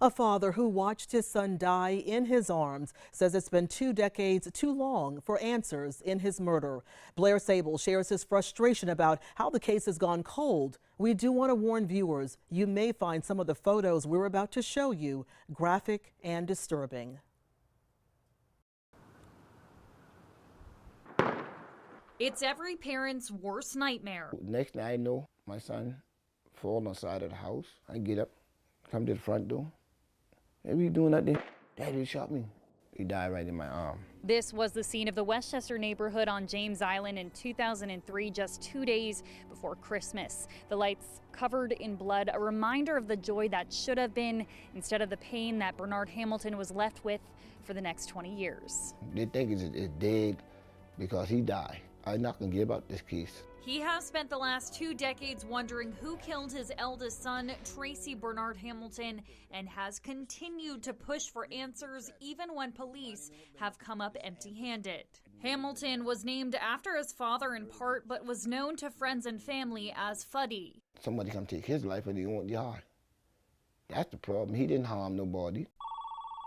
A father who watched his son die in his arms says it's been 2 decades too long for answers in his murder. Blair Sable shares his frustration about how the case has gone cold. We do want to warn viewers, you may find some of the photos we're about to show you graphic and disturbing. It's every parent's worst nightmare. Next thing I know, my son fall on the side of the house. I get up, come to the front door. Hey, what you doing out there? Daddy shot me. He died right in my arm. This was the scene of the Westchester neighborhood on James Island in 2003, just 2 days before Christmas. The lights covered in blood, a reminder of the joy that should have been instead of the pain that Bernard Hamilton was left with for the next 20 years. They think it's dead because he died. I'm not gonna give up this case. He has spent the last 2 decades wondering who killed his eldest son, Tracy Bernard Hamilton, and has continued to push for answers even when police have come up empty-handed. Hamilton was named after his father in part, but was known to friends and family as Fuddy. Somebody come take his life and he won't die. That's the problem. He didn't harm nobody.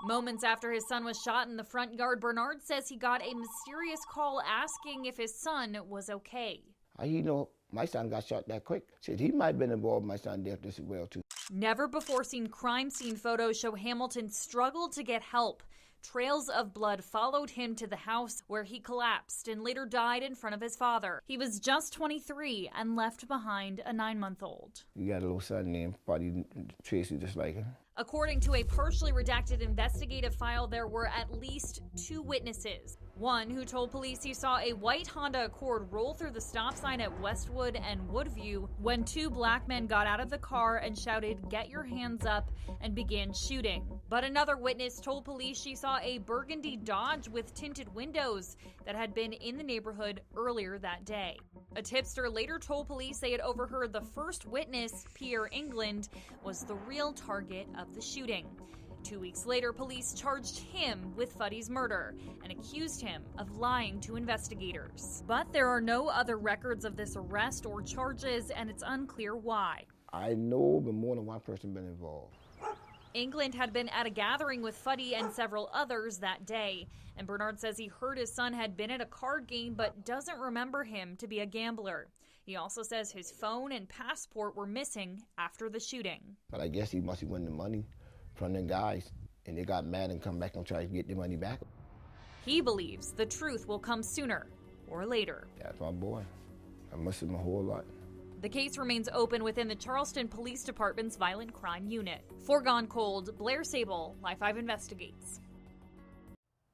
Moments after his son was shot in the front yard, Bernard says he got a mysterious call asking if his son was okay. You know, my son got shot that quick. Said he might have been involved in my son's death as well, too. Never before seen crime scene photos show Hamilton struggled to get help. Trails of blood followed him to the house where he collapsed and later died in front of his father. He was just 23 and left behind a 9-month-old. You got a little son named Buddy Tracy, just like him. According to a partially redacted investigative file, there were at least 2 witnesses. One who told police he saw a white Honda Accord roll through the stop sign at Westwood and Woodview when 2 black men got out of the car and shouted, "Get your hands up," and began shooting. But another witness told police she saw a burgundy Dodge with tinted windows that had been in the neighborhood earlier that day. A tipster later told police they had overheard the first witness, Pierre England, was the real target of the shooting. 2 weeks later, police charged him with Fuddy's murder and accused him of lying to investigators. But there are no other records of this arrest or charges, and it's unclear why. I know but more than one person been involved. England had been at a gathering with Fuddy and several others that day, and Bernard says he heard his son had been at a card game but doesn't remember him to be a gambler. He also says his phone and passport were missing after the shooting. But I guess he must have won the money from the guys, and they got mad and come back and try to get their money back. He believes the truth will come sooner or later. That's my boy. I miss him a whole lot. The case remains open within the Charleston Police Department's Violent Crime Unit. For Gone Cold, Blair Sable, Live 5 Investigates.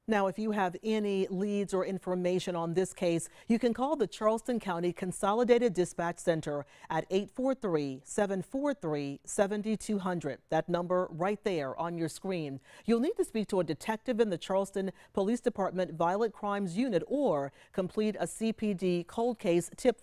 Now, if you have any leads or information on this case, you can call the Charleston County Consolidated Dispatch Center at 843-743-7200. That number right there on your screen. You'll need to speak to a detective in the Charleston Police Department Violent Crimes Unit or complete a CPD cold case tip